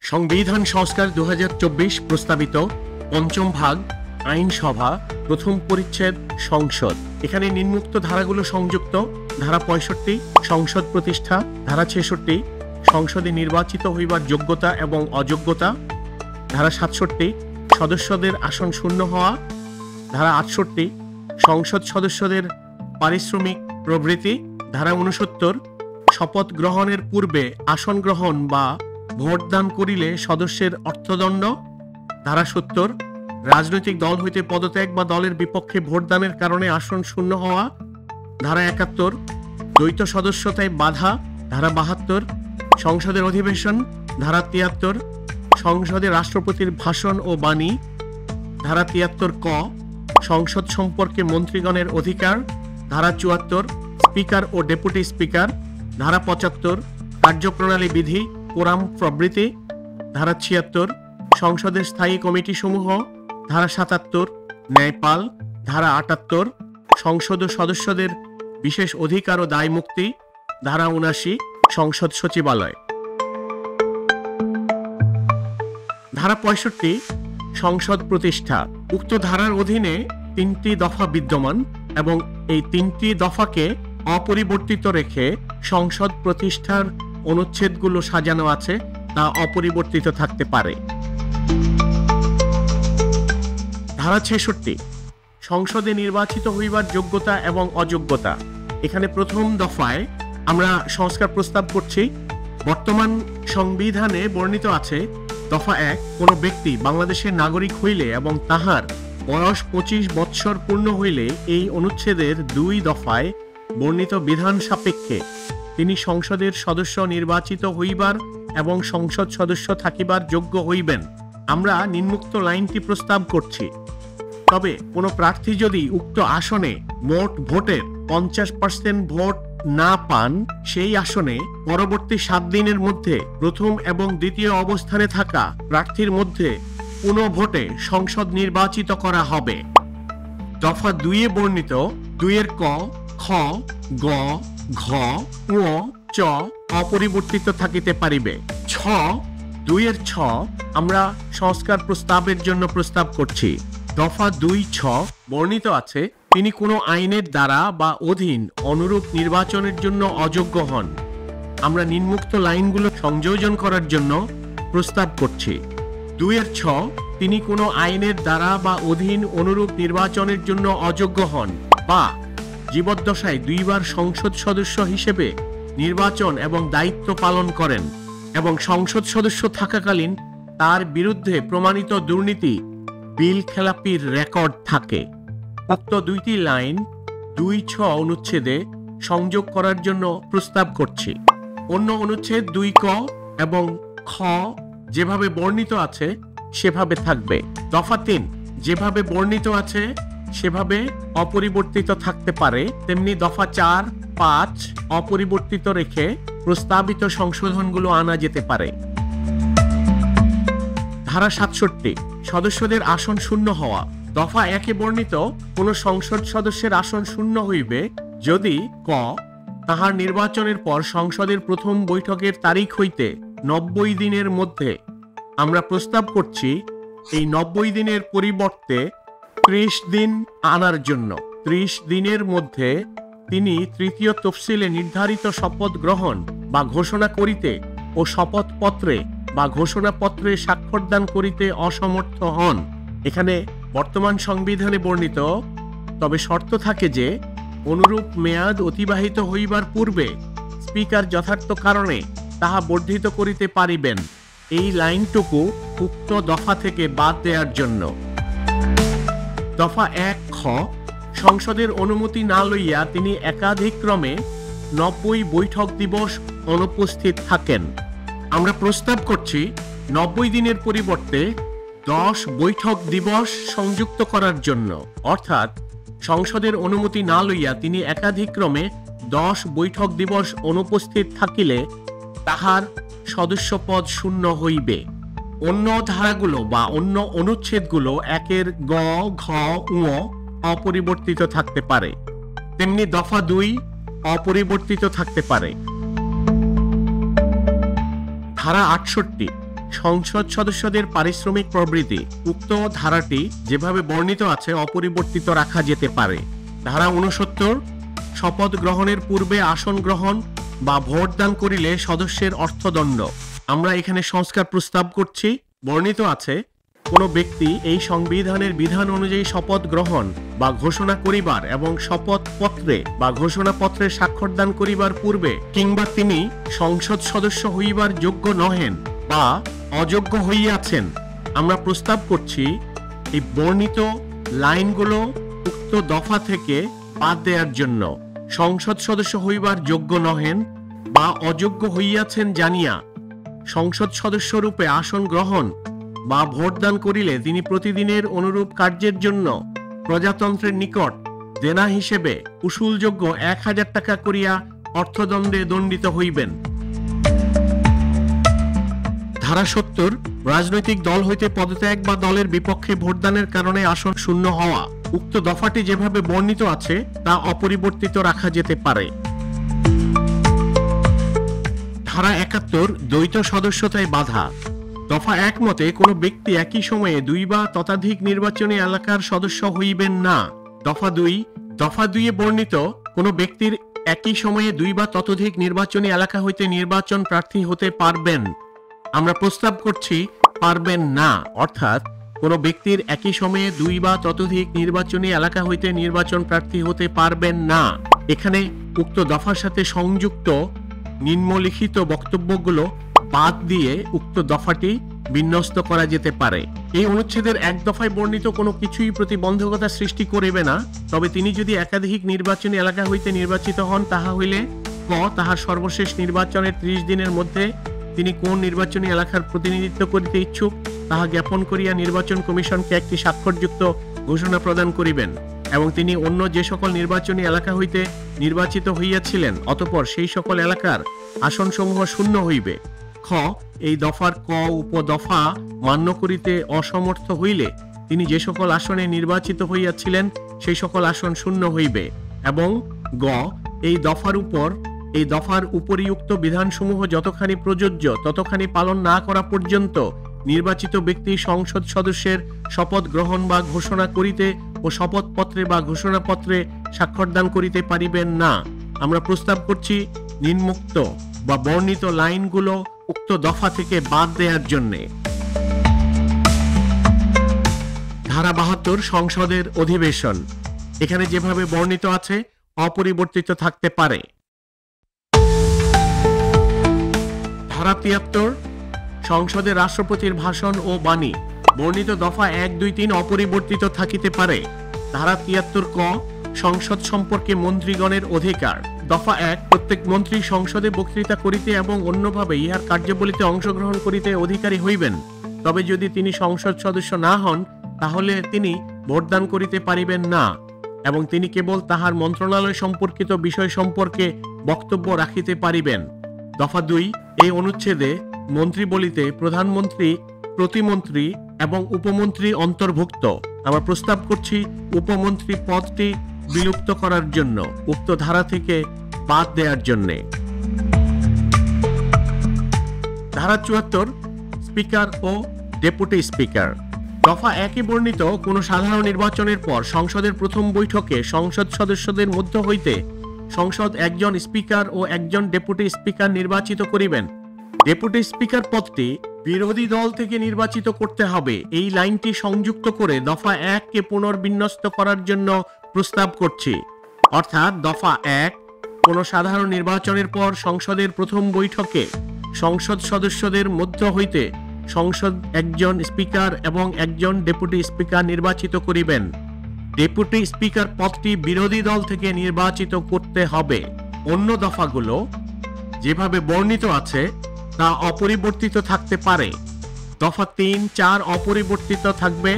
সংবিধান সংস্কার 2024 প্রস্তাবিত পঞ্চম ভাগ আইনসভা প্রথম পরিচ্ছেদ সংসদ। এখানে নিম্নোক্ত ধারাগুলো সংযুক্ত: ধারা 65 সংসদ প্রতিষ্ঠা, ধারা 66 সংসদে নির্বাচিত হইবার যোগ্যতা এবং অযোগ্যতা, ধারা 67 সদস্যদের আসন শূন্য হওয়া, ধারা 68 সংসদ সদস্যদের পারিশ্রমিক প্রভৃতি, ধারা 69 শপথ গ্রহণের পূর্বে আসন গ্রহণ বা ভোটদান করিলে সদস্যের অর্থদণ্ড, ধারা 70 রাজনৈতিক দল হইতে পদত্যাগ বা দলের বিপক্ষে ভোটদানের কারণে আসন শূন্য হওয়া, ধারা 71 দ্বৈত সদস্যতায় বাধা, ধারা 72 সংসদের অধিবেশন, ধারা 73 সংসদে রাষ্ট্রপতির ভাষণ ও বাণী, ধারা 73 ক সংসদ সম্পর্কে মন্ত্রীগণের অধিকার, ধারা 74 স্পিকার ও ডেপুটি স্পিকার, ধারা 75 কার্যপ্রণালী বিধি কোরাম প্রভৃতি, ধারা 76 সংসদের স্থায়ী কমিটি সমূহ, ধারা 77 ন্যায়পাল, ধারা 78 সংসদ ও সদস্যদের বিশেষ অধিকার ও দায় মুক্তি, ধারা 79 সংসদ সচিবালয়। ধারা 65 সংসদ প্রতিষ্ঠা। উক্ত ধারার অধীনে 3টি দফা বিদ্যমান এবং এই 3টি দফাকে অপরিবর্তিত রেখে সংসদ প্রতিষ্ঠার অনুচ্ছেদগুলো সাজানো আছে, তা অপরিবর্তিত থাকতে পারে। ধারা 66 সংসদে নির্বাচিত হইবার যোগ্যতা এবং অযোগ্যতা। এখানে প্রথম দফায় আমরা সংস্কার প্রস্তাব করছি। বর্তমান সংবিধানে বর্ণিত আছে, দফা 1 কোনো ব্যক্তি বাংলাদেশের নাগরিক হইলে এবং তাহার বয়স 25 বৎসর পূর্ণ হইলে এই অনুচ্ছেদের 2 দফায় বর্ণিত বিধান সাপেক্ষে তিনি সংসদের সদস্য নির্বাচিত হইবার এবং সংসদ সদস্য থাকিবার যোগ্য হইবেন। আমরা নিম্নোক্ত লাইনটি প্রস্তাব করছি: তবে কোনো প্রার্থী যদি উক্ত আসনে মোট ভোটের 50% ভোট না পান, সেই আসনে পরবর্তী 7 দিনের মধ্যে প্রথম এবং দ্বিতীয় অবস্থানে থাকা প্রার্থীর মধ্যে পুনঃ ভোটে সংসদ নির্বাচিত করা হবে। দফা 2 এ বর্ণিত 2 এর ক, খ, গ, ঘ, ঙ, চ অপরিবর্তিত থাকিতে পারিবে। 2 এর 6 আমরা সংস্কার প্রস্তাবের জন্য প্রস্তাব করছি। দফা 2(6) বর্ণিত আছে, তিনি কোনো আইনের দ্বারা বা অধীন অনুরূপ নির্বাচনের জন্য অযোগ্য হন। আমরা নিম্নোক্ত লাইনগুলো সংযোজন করার জন্য প্রস্তাব করছি। 2 এর 6 তিনি কোনো আইনের দ্বারা বা অধীন অনুরূপ নির্বাচনের জন্য অযোগ্য হন বা জীবদ্দশায় 2 বার সংসদ সদস্য হিসেবে নির্বাচন এবং দায়িত্ব পালন করেন এবং সংসদ সদস্য থাকাকালীন তার বিরুদ্ধে প্রমাণিত দুর্নীতি বিল খেলাপির রেকর্ড থাকে। উক্ত 2টি লাইন 2(6) অনুচ্ছেদে সংযোগ করার জন্য প্রস্তাব করছি। অন্য অনুচ্ছেদ 2 ক এবং খ যেভাবে বর্ণিত আছে সেভাবে থাকবে। দফা 3 যেভাবে বর্ণিত আছে সেভাবে অপরিবর্তিত থাকতে পারে, তেমনি দফা 4, 5 অপরিবর্তিত রেখে প্রস্তাবিত সংশোধনগুলো আনা যেতে পারে। ধারা 67 সদস্যদের আসন শূন্য হওয়া। দফা 1 এ বর্ণিত কোন সংসদ সদস্যের আসন শূন্য হইবে যদি ক তাহার নির্বাচনের পর সংসদের প্রথম বৈঠকের তারিখ হইতে 90 দিনের মধ্যে। আমরা প্রস্তাব করছি এই 90 দিনের পরিবর্তে 30 দিন আনার জন্য। 30 দিনের মধ্যে তিনি তৃতীয় তফসিলে নির্ধারিত শপথ গ্রহণ বা ঘোষণা করিতে ও শপথপত্রে বা ঘোষণাপত্রে স্বাক্ষরদান করিতে অসমর্থ হন। এখানে বর্তমান সংবিধানে বর্ণিত, তবে শর্ত থাকে যে অনুরূপ মেয়াদ অতিবাহিত হইবার পূর্বে স্পিকার যথার্থ কারণে তাহা বর্ধিত করিতে পারিবেন। এই লাইনটুকু উক্ত দফা থেকে বাদ দেওয়ার জন্য। দফা 1 খ সংসদের অনুমতি না লইয়া তিনি একাধিক্রমে 90 বৈঠক দিবস অনুপস্থিত থাকেন। আমরা প্রস্তাব করছি 90 দিনের পরিবর্তে 10 বৈঠক দিবস সংযুক্ত করার জন্য। অর্থাৎ সংসদের অনুমতি না লইয়া তিনি একাধিক্রমে 10 বৈঠক দিবস অনুপস্থিত থাকিলে তাহার সদস্যপদ শূন্য হইবে। অন্য ধারাগুলো বা অন্য অনুচ্ছেদগুলো 1 এর গ, ঘ, ঙ অপরিবর্তিত থাকতে পারে, তেমনি দফা 2 অপরিবর্তিত থাকতে পারে। ধারা 68 সংসদ সদস্যদের পারিশ্রমিক প্রবৃত্তি উক্ত ধারাটি যেভাবে বর্ণিত আছে অপরিবর্তিত রাখা যেতে পারে। ধারা ৬৯ শপথ গ্রহণের পূর্বে আসন গ্রহণ বা ভোট দান করিলে সদস্যের অর্থদণ্ড। আমরা এখানে সংস্কার প্রস্তাব করছি। বর্ণিত আছে কোনো ব্যক্তি এই সংবিধানের বিধান অনুযায়ী শপথ গ্রহণ বা ঘোষণা করিবার এবং শপথ পত্রে বা ঘোষণাপত্রে স্বাক্ষরদান করিবার পূর্বে কিংবা তিনি সংসদ সদস্য হইবার যোগ্য নহেন বা অযোগ্য হইয়াছেন। আমরা প্রস্তাব করছি এই বর্ণিত লাইনগুলো উক্ত দফা থেকে বাদ দেওয়ার জন্য। সংসদ সদস্য হইবার যোগ্য নহেন বা অযোগ্য হইয়াছেন জানিয়া সংসদ সদস্য রূপে আসন গ্রহণ বা ভোটদান করিলে তিনি প্রতিদিনের অনুরূপ কার্যের জন্য প্রজাতন্ত্রের নিকট দেনা হিসেবে উসুলযোগ্য ১,০০০ টাকা করিয়া অর্থদণ্ডে দণ্ডিত হইবেন। ধারা ৭০ রাজনৈতিক দল হইতে পদত্যাগ বা দলের বিপক্ষে ভোটদানের কারণে আসন শূন্য হওয়া। উক্ত দফাটি যেভাবে বর্ণিত আছে তা অপরিবর্তিত রাখা যেতে পারে। ধারা ৭১ দ্বৈত সদস্যতায় বাধা। দফা ১ মতে কোনো ব্যক্তি একই সময়ে ২ বা ততোধিক নির্বাচনী এলাকার সদস্য হইবেন না। দফা ২ এ বর্ণিত কোনো ব্যক্তির একই সময়ে ২ বা ততোধিক নির্বাচনী এলাকা হইতে নির্বাচন প্রার্থী হতে পারবেন। আমরা প্রস্তাব করছি পারবেন না, অর্থাৎ কোনো ব্যক্তির একই সময়ে ২ বা ততোধিক নির্বাচনী এলাকা হইতে নির্বাচন প্রার্থী হতে পারবেন না। এখানে উক্ত দফার সাথে সংযুক্ত নিম্নলিখিত বক্তব্যগুলো বাদ দিয়ে উক্ত দফাটি বিন্যস্ত করা যেতে পারে। এই অনুচ্ছেদের ১ দফায় বর্ণিত কোনো কিছুই প্রতিবন্ধকতা সৃষ্টি করিবে না, তবে তিনি যদি একাধিক নির্বাচনী এলাকা হইতে নির্বাচিত হন তাহা হইলে ক তাহার সর্বশেষ নির্বাচনের ৩০ দিনের মধ্যে তিনি কোন নির্বাচনী এলাকার প্রতিনিধিত্ব করিতে ইচ্ছুক তাহা জ্ঞাপন করিয়া নির্বাচন কমিশনকে একটি স্বাক্ষরযুক্ত ঘোষণা প্রদান করিবেন এবং তিনি অন্য যে সকল নির্বাচনী এলাকা হইতে নির্বাচিত হইয়াছিলেন অতঃপর সেই সকল এলাকার আসনসমূহ শূন্য হইবে। খ এই দফার ক উপদফা মান্য করিতে অসমর্থ হইলে তিনি যে সকল আসনে নির্বাচিত হইয়াছিলেন সেই সকল আসন শূন্য হইবে এবং গ এই দফার উপরিউক্ত বিধানসমূহ যতখানি প্রযোজ্য ততখানি পালন না করা পর্যন্ত নির্বাচিত ব্যক্তি সংসদ সদস্যের শপথ গ্রহণ বা ঘোষণা করিতে ও শপথপত্রে বা ঘোষণাপত্রে স্বাক্ষরদান করিতে পারিবেন না। আমরা প্রস্তাব করছি নিম্নোক্ত বা বর্ণিত লাইনগুলো উক্ত দফা থেকে বাদ দেওয়ার জন্য। ধারা ৭২ সংসদের অধিবেশন। এখানে যেভাবে বর্ণিত আছে অপরিবর্তিত থাকতে পারে। ধারা ৭৩ সংসদের রাষ্ট্রপতির ভাষণ ও বাণী। বর্ণিত দফা ১, ২, ৩ অপরিবর্তিত থাকিতে পারে। ধারা ৭৩ ক সংসদ সম্পর্কে মন্ত্রীগণের অধিকার। দফা ১ প্রত্যেক মন্ত্রী সংসদে বক্তৃতা করিতে এবং অন্যভাবে ইহার কার্যাবলীতে অংশগ্রহণ করিতে অধিকারী হইবেন, তবে যদি তিনি সংসদ সদস্য না হন তাহলে তিনি ভোটদান করিতে পারিবেন না এবং তিনি কেবল তাহার মন্ত্রণালয় সম্পর্কিত বিষয় সম্পর্কে বক্তব্য রাখিতে পারিবেন। দফা ২ এই অনুচ্ছেদে মন্ত্রী বলিতে প্রধানমন্ত্রী, প্রতিমন্ত্রী এবং উপমন্ত্রী অন্তর্ভুক্ত। আমরা প্রস্তাব করছি উপমন্ত্রী পদটি বিলুপ্ত করার জন্য, উক্ত ধারা থেকে বাদ দেওয়ার জন্য। ধারা ৭৪ স্পিকার ও ডেপুটি স্পিকার। দফা ১ এ বর্ণিত কোন সাধারণ নির্বাচনের পর সংসদের প্রথম বৈঠকে সংসদ সদস্যদের মধ্য হইতে সংসদ একজন স্পিকার ও একজন ডেপুটি স্পিকার নির্বাচিত করিবেন। ডেপুটি স্পিকার পদটি বিরোধী দল থেকে নির্বাচিত করতে হবে। এই লাইনটি সংযুক্ত করে দফা ১ কে পুনর্বিন্যস্ত করার জন্য প্রস্তাব করছি। অর্থাৎ দফা ১ কোন সাধারণ নির্বাচনের পর সংসদের প্রথম বৈঠকে সংসদ সদস্যদের মধ্য হইতে সংসদ একজন স্পিকার এবং একজন ডেপুটি স্পিকার নির্বাচিত করিবেন। ডেপুটি স্পিকার পদটি বিরোধী দল থেকে নির্বাচিত করতে হবে। অন্য দফাগুলো যেভাবে বর্ণিত আছে তা অপরিবর্তিত থাকতে পারে। দফা ৩, ৪ অপরিবর্তিত থাকবে,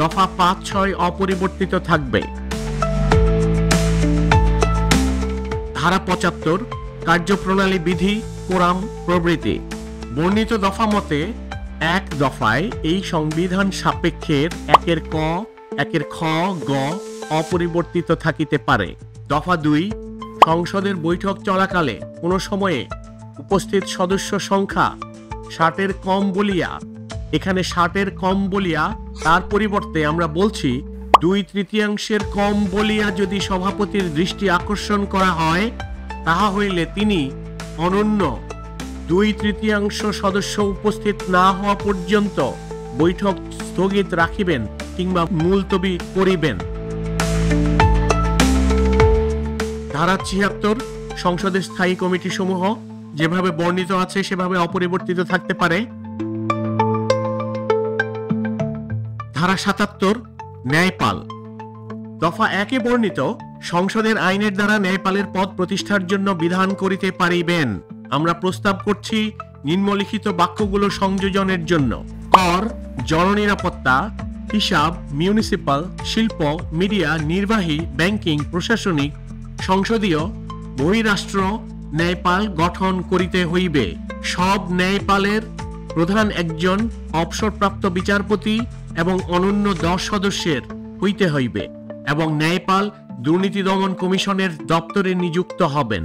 দফা ৫, ৬ অপরিবর্তিত থাকবে। ধারা ৭৫ কার্যপ্রণালী বিধি, কোরাম প্রভৃতি। বর্ণিত দফা মতে ১ দফায় এই সংবিধান সাপেক্ষের ১-এর ক, ১-এর খ, গ অপরিবর্তিত থাকিতে পারে। দফা ২ সংসদের বৈঠক চলাকালে কোন সময়ে উপস্থিত সদস্য সংখ্যা ৬০-এর কম বলিয়া এখানে 60-এর কম বলিয়া তার পরিবর্তে আমরা বলছি 2/3 কম বলিয়া যদি সভাপতির দৃষ্টি আকর্ষণ করা হয়, তাহা হইলে তিনি অনন্য 2/3 সদস্য উপস্থিত না হওয়া পর্যন্ত বৈঠক স্থগিত রাখিবেন কিংবা মুলতবি করিবেন। ধারা 76 সংসদের স্থায়ী কমিটি সমূহ যেভাবে বর্ণিত আছে সেভাবে অপরিবর্তিত থাকতে পারে। ধারা 77 ন্যায়পাল। দফা 1-এ বর্ণিত সংসদের আইনের দ্বারা ন্যায়পালের পদ প্রতিষ্ঠার জন্য বিধান করিতে পারিবেন। আমরা প্রস্তাব করছি নিম্নলিখিত বাক্যগুলো সংযোজনের জন্য। কর, জননিরাপত্তা, হিসাব, মিউনিসিপাল, শিল্প, মিডিয়া, নির্বাহী, ব্যাংকিং, প্রশাসনিক, সংসদীয়, বহিরাষ্ট্র ন্যায়পাল গঠন করিতে হইবে। সব ন্যায়পালের প্রধান একজন অবসরপ্রাপ্ত বিচারপতি এবং অনন্য 10 সদস্যের হইতে হইবে এবং ন্যায়পাল দুর্নীতি দমন কমিশনের দপ্তরে নিযুক্ত হবেন।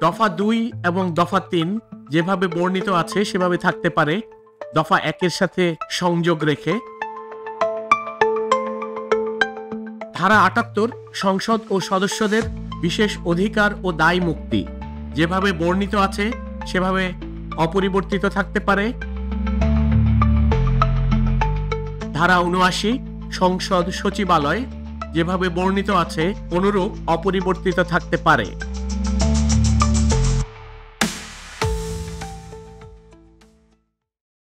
দফা 2 এবং দফা 3 যেভাবে বর্ণিত আছে সেভাবে থাকতে পারে, দফা 1-এর সাথে সংযোগ রেখে। ধারা 78 সংসদ ও সদস্যদের বিশেষ অধিকার ও দায় মুক্তি যেভাবে বর্ণিত আছে সেভাবে অপরিবর্তিত থাকতে পারে। ধারা 79 সংসদ সচিবালয় যেভাবে বর্ণিত আছে অনুরূপ অপরিবর্তিত থাকতে পারে।